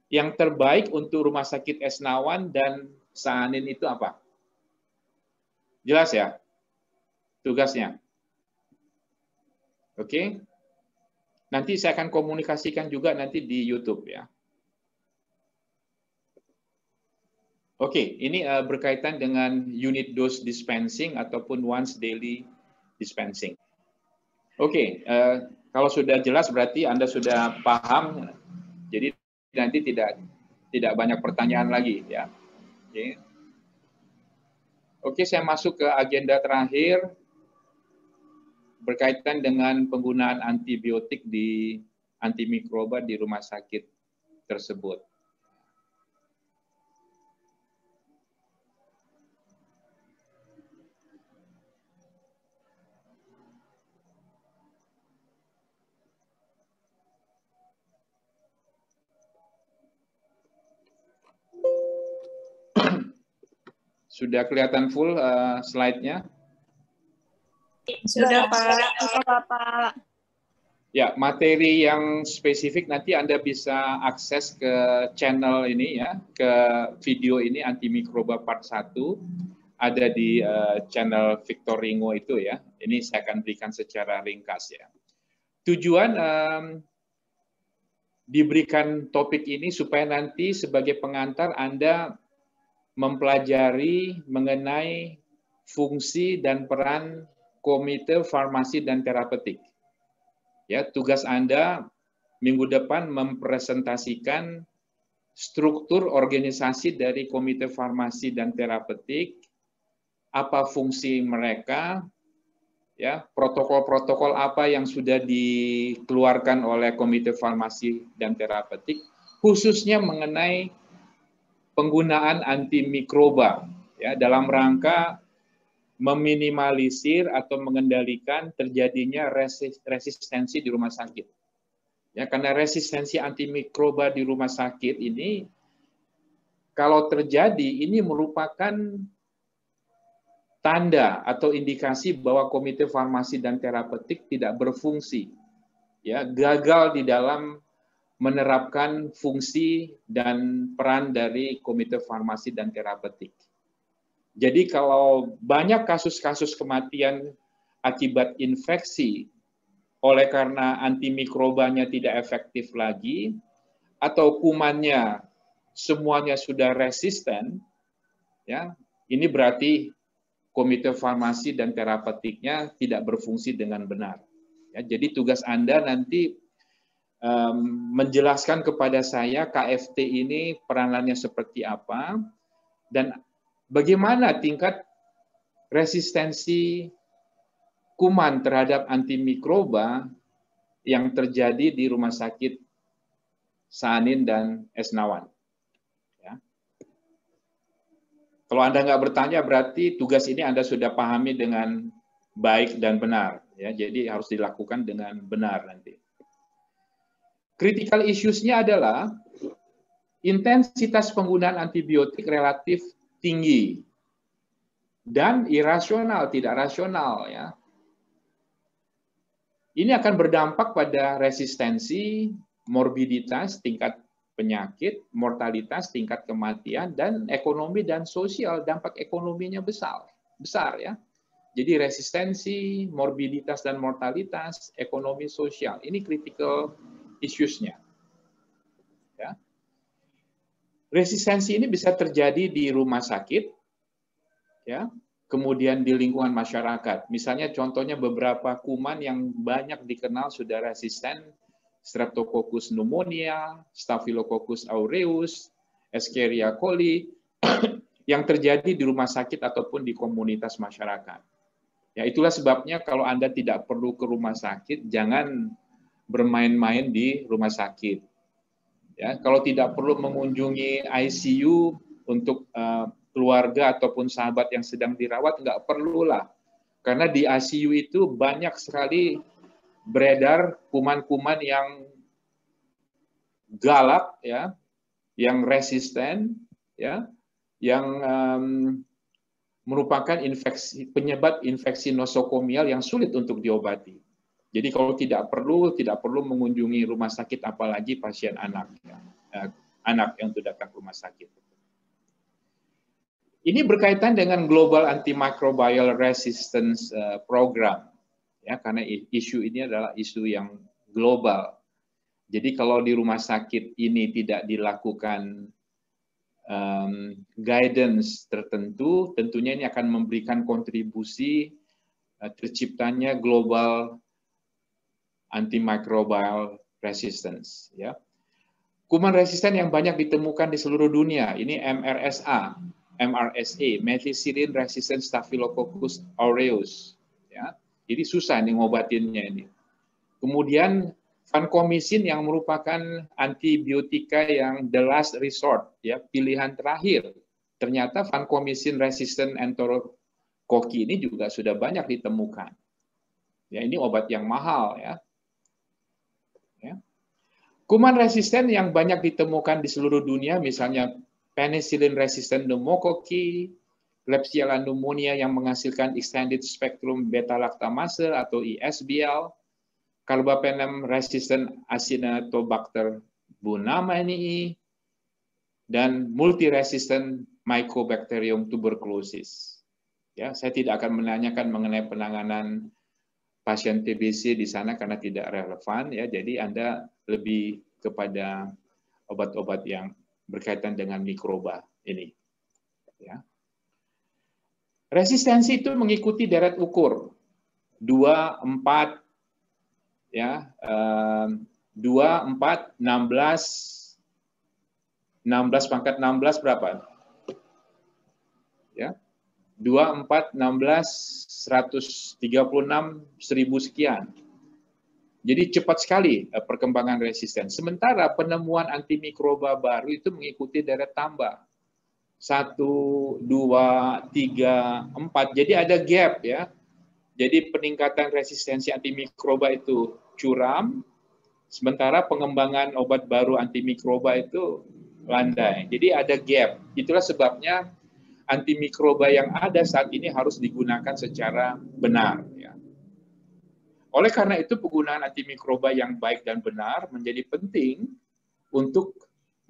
yang terbaik untuk Rumah Sakit Esnawan dan Saanin itu apa? Jelas ya tugasnya? Oke. Nanti saya akan komunikasikan juga nanti di YouTube ya. Oke, ini berkaitan dengan unit dose dispensing ataupun once daily dispensing. Oke, kalau sudah jelas berarti Anda sudah paham. Jadi nanti tidak banyak pertanyaan lagi ya. Oke. Oke, saya masuk ke agenda terakhir berkaitan dengan penggunaan antibiotik di antimikroba di rumah sakit tersebut. Sudah kelihatan full slide-nya? Sudah, Pak. Ya, materi yang spesifik nanti Anda bisa akses ke channel ini ya, ke video ini Antimikroba Part 1, ada di channel Victor Ringo itu ya. Ini saya akan berikan secara ringkas ya. Tujuan diberikan topik ini supaya nanti sebagai pengantar Anda mempelajari mengenai fungsi dan peran Komite Farmasi dan Terapeutik. Ya, tugas Anda minggu depan mempresentasikan struktur organisasi dari Komite Farmasi dan Terapeutik, apa fungsi mereka, ya, protokol-protokol apa yang sudah dikeluarkan oleh Komite Farmasi dan Terapeutik, khususnya mengenai penggunaan antimikroba ya dalam rangka meminimalisir atau mengendalikan terjadinya resistensi di rumah sakit. Ya, karena resistensi antimikroba di rumah sakit ini kalau terjadi ini merupakan tanda atau indikasi bahwa Komite Farmasi dan Terapeutik tidak berfungsi. Ya, gagal di dalam menerapkan fungsi dan peran dari Komite Farmasi dan Terapeutik. Jadi kalau banyak kasus-kasus kematian akibat infeksi oleh karena antimikrobanya tidak efektif lagi, atau kumannya semuanya sudah resisten, ya, ini berarti Komite Farmasi dan Terapeutiknya tidak berfungsi dengan benar. Ya, jadi tugas Anda nanti menjelaskan kepada saya KFT ini peranannya seperti apa dan bagaimana tingkat resistensi kuman terhadap antimikroba yang terjadi di Rumah Sakit Saanin dan Esnawan. Ya. Kalau Anda nggak bertanya berarti tugas ini Anda sudah pahami dengan baik dan benar. Ya, jadi harus dilakukan dengan benar nanti. Critical issues-nya adalah intensitas penggunaan antibiotik relatif tinggi dan irasional, tidak rasional ya. Ini akan berdampak pada resistensi, morbiditas, tingkat penyakit, mortalitas, tingkat kematian, dan ekonomi dan sosial. Dampak ekonominya besar ya. Jadi resistensi, morbiditas dan mortalitas, ekonomi sosial. Ini critical issues-nya. Ya. Resistensi ini bisa terjadi di rumah sakit, ya, kemudian di lingkungan masyarakat. Misalnya contohnya beberapa kuman yang banyak dikenal sudah resisten, Streptococcus pneumonia, Staphylococcus aureus, Escherichia coli, yang terjadi di rumah sakit ataupun di komunitas masyarakat. Ya, itulah sebabnya kalau Anda tidak perlu ke rumah sakit, jangan bermain-main di rumah sakit. Ya, kalau tidak perlu mengunjungi ICU untuk keluarga ataupun sahabat yang sedang dirawat, nggak perlulah. Karena di ICU itu banyak sekali beredar kuman-kuman yang galak, ya, yang resisten, ya, yang merupakan penyebab infeksi nosokomial yang sulit untuk diobati. Jadi kalau tidak perlu mengunjungi rumah sakit, apalagi pasien anak, ya, anak yang sudah datang ke rumah sakit. Ini berkaitan dengan Global Antimicrobial Resistance Program, ya, karena isu ini adalah isu yang global. Jadi kalau di rumah sakit ini tidak dilakukan guidance tertentu, tentunya ini akan memberikan kontribusi terciptanya global antimicrobial resistance. Ya. Kuman resisten yang banyak ditemukan di seluruh dunia, ini MRSA, Methicillin Resistant Staphylococcus aureus. Ya. Jadi susah nih ngobatinnya ini. Kemudian vancomycin yang merupakan antibiotika yang the last resort, ya, pilihan terakhir. Ternyata vancomycin resistant enterococci ini juga sudah banyak ditemukan. Ya, ini obat yang mahal, ya. Ya. Kuman resisten yang banyak ditemukan di seluruh dunia, misalnya penicillin resistant pneumococci, Klebsiella pneumonia yang menghasilkan extended spectrum beta lactamase atau ESBL, Carbapenem resistant Acinetobacter baumannii, dan multiresistant Mycobacterium tuberculosis. Ya, saya tidak akan menanyakan mengenai penanganan pasien TBC di sana karena tidak relevan, ya. Jadi Anda lebih kepada obat-obat yang berkaitan dengan mikroba ini. Ya. Resistensi itu mengikuti deret ukur 2, 4, ya, 2, 4, 16 pangkat 16 berapa? Ya. 2, 4, 16, 136, 1000 sekian. Jadi cepat sekali perkembangan resisten. Sementara penemuan antimikroba baru itu mengikuti deret tambah. 1, 2, 3, 4. Jadi ada gap, ya. Jadi peningkatan resistensi antimikroba itu curam, sementara pengembangan obat baru antimikroba itu landai. Jadi ada gap. Itulah sebabnya antimikroba yang ada saat ini harus digunakan secara benar. Ya. Oleh karena itu, penggunaan antimikroba yang baik dan benar menjadi penting untuk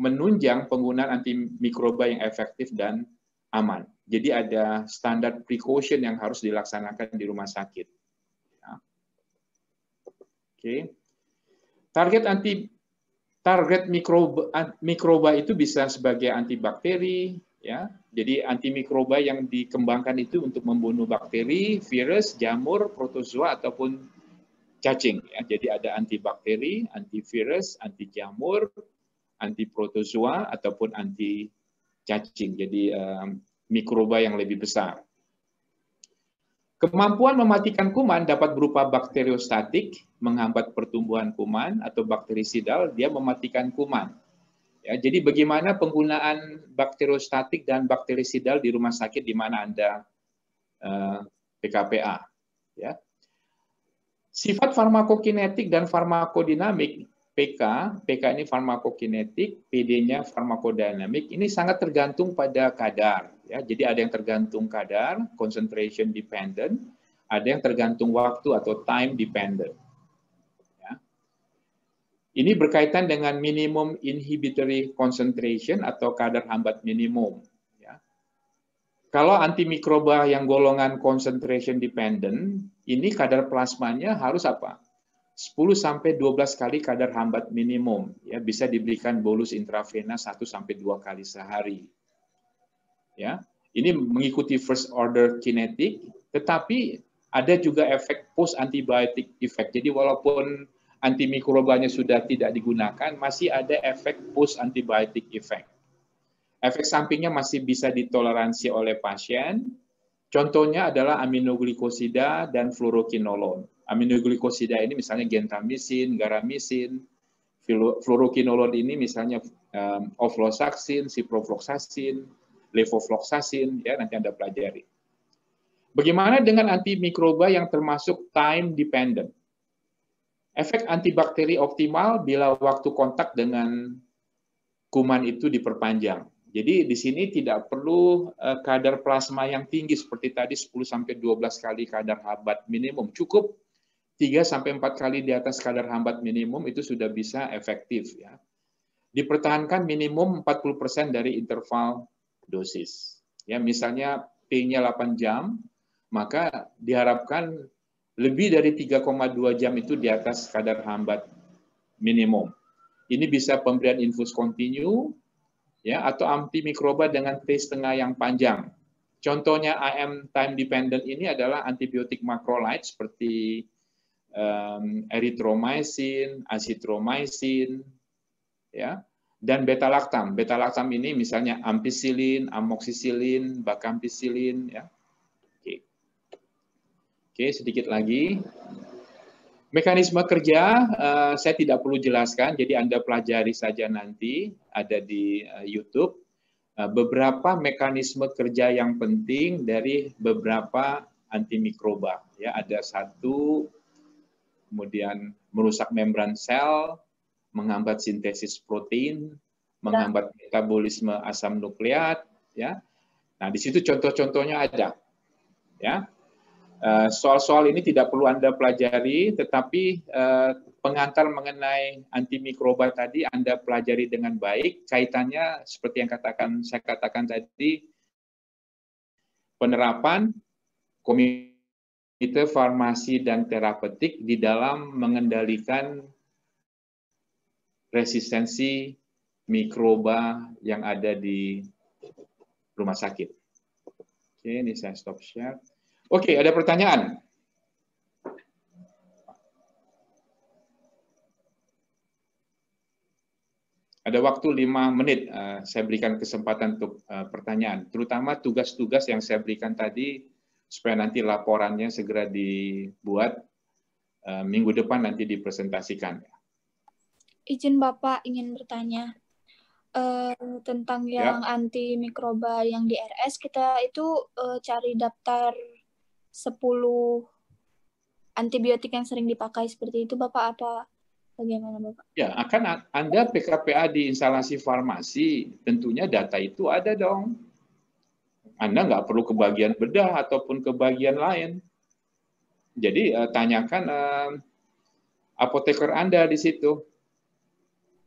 menunjang penggunaan antimikroba yang efektif dan aman. Jadi ada standar precaution yang harus dilaksanakan di rumah sakit. Ya. Oke. Target mikroba itu bisa sebagai antibakteri, ya. Jadi antimikroba yang dikembangkan itu untuk membunuh bakteri, virus, jamur, protozoa ataupun cacing, ya. Jadi ada antibakteri, antivirus, anti jamur, anti protozoa ataupun anti cacing. Jadi mikroba yang lebih besar. Kemampuan mematikan kuman dapat berupa bakteriostatik, menghambat pertumbuhan kuman, atau bakterisidal, dia mematikan kuman. Ya, jadi bagaimana penggunaan bakteriostatik dan bakterisidal di rumah sakit di mana Anda PKPA. Ya. Sifat farmakokinetik dan farmakodinamik, PK ini farmakokinetik, PD-nya farmakodinamik, ini sangat tergantung pada kadar. Ya, jadi ada yang tergantung kadar, concentration dependent, ada yang tergantung waktu atau time dependent. Ya. Ini berkaitan dengan minimum inhibitory concentration atau kadar hambat minimum. Ya. Kalau antimikroba yang golongan concentration dependent, ini kadar plasmanya harus apa? 10-12 kali kadar hambat minimum. Ya, bisa diberikan bolus intravena 1-2 kali sehari. Ya, ini mengikuti first order kinetic, tetapi ada juga efek post antibiotic effect. Jadi walaupun antimikrobanya sudah tidak digunakan, masih ada efek post antibiotic effect. Efek sampingnya masih bisa ditoleransi oleh pasien. Contohnya adalah aminoglikosida dan fluorokinolon. Aminoglikosida ini misalnya gentamicin, garamisin. Fluorokinolon ini misalnya ofloxacin, ciprofloxacin, levofloxacin, ya, nanti Anda pelajari. Bagaimana dengan antimikroba yang termasuk time dependent? Efek antibakteri optimal bila waktu kontak dengan kuman itu diperpanjang. Jadi di sini tidak perlu kadar plasma yang tinggi seperti tadi 10-12 kali kadar hambat minimum. Cukup 3-4 kali di atas kadar hambat minimum itu sudah bisa efektif, ya. Dipertahankan minimum 40% dari interval dosis. ya misalnya P-nya 8 jam, maka diharapkan lebih dari 3,2 jam itu di atas kadar hambat minimum. Ini bisa pemberian infus kontinu, ya, atau antimikroba dengan T-setengah yang panjang. Contohnya AM time dependent ini adalah antibiotik makrolide seperti erythromycin, azithromycin, ya, dan beta-lactam. Beta-lactam ini misalnya ampicillin, amoxicillin, bacampisilin, ya. Oke, sedikit lagi. Mekanisme kerja saya tidak perlu jelaskan, jadi Anda pelajari saja nanti, ada di YouTube. Beberapa mekanisme kerja yang penting dari beberapa antimikroba. Ya, ada satu, kemudian merusak membran sel, menghambat sintesis protein, menghambat metabolisme asam nukleat. Ya, nah di situ contoh-contohnya ada. Ya. Soal-soal ini tidak perlu Anda pelajari, tetapi pengantar mengenai antimikroba tadi Anda pelajari dengan baik. Kaitannya seperti yang saya katakan tadi, penerapan komite farmasi dan terapeutik di dalam mengendalikan resistensi mikroba yang ada di rumah sakit. Oke, ini saya stop share. Oke, ada pertanyaan? Ada waktu 5 menit, saya berikan kesempatan untuk pertanyaan. Terutama tugas-tugas yang saya berikan tadi, supaya nanti laporannya segera dibuat, minggu depan nanti dipresentasikan. Izin Bapak ingin bertanya. Tentang yang antimikroba yang di RS, kita itu cari daftar 10 antibiotik yang sering dipakai seperti itu, Bapak, apa bagaimana, Bapak? Ya, akan Anda PKPA di instalasi farmasi, tentunya data itu ada dong. Anda nggak perlu ke bagian bedah ataupun ke bagian lain. Jadi tanyakan apoteker Anda di situ.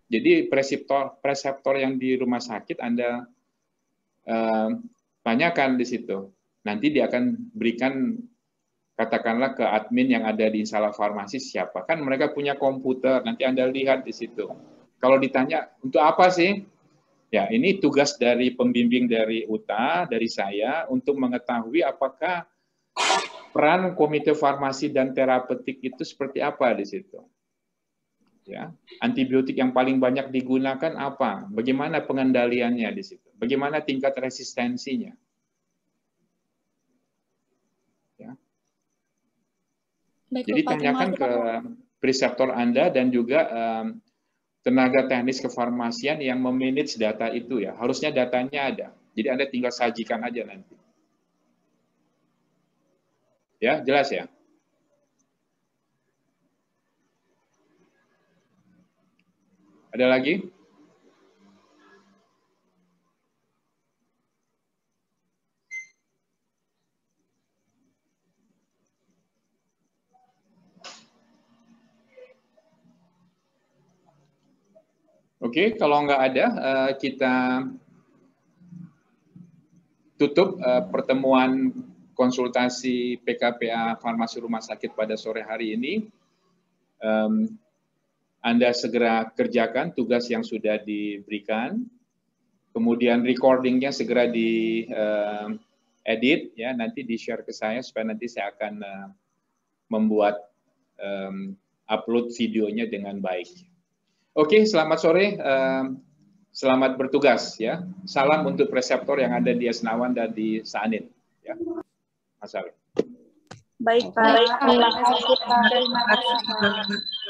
Jadi preseptor yang di rumah sakit Anda tanyakan di situ. Nanti dia akan berikan, katakanlah ke admin yang ada di instalasi farmasi siapa. Kan mereka punya komputer, nanti Anda lihat di situ. Kalau ditanya, untuk apa sih? Ya, ini tugas dari pembimbing dari UTA, dari saya, untuk mengetahui apakah peran komite farmasi dan terapeutik itu seperti apa di situ. Ya, antibiotik yang paling banyak digunakan apa? Bagaimana pengendaliannya di situ? Bagaimana tingkat resistensinya? Ya. Baik, Jadi Bapak, tanyakan ke preseptor Anda dan juga tenaga teknis kefarmasian yang memanage data itu ya. Harusnya datanya ada. Jadi Anda tinggal sajikan aja nanti. Ya, jelas ya? Ada lagi? Oke, kalau nggak ada, kita tutup pertemuan konsultasi PKPA Farmasi Rumah Sakit pada sore hari ini. Anda segera kerjakan tugas yang sudah diberikan, kemudian recordingnya segera di edit, ya nanti di-share ke saya supaya nanti saya akan membuat upload videonya dengan baik. Oke, selamat sore, selamat bertugas ya. Salam untuk preseptor yang ada di Asnawan dan di Saanin. Ya, Mas Ali. Baik, Pak. Terima kasih, Pak.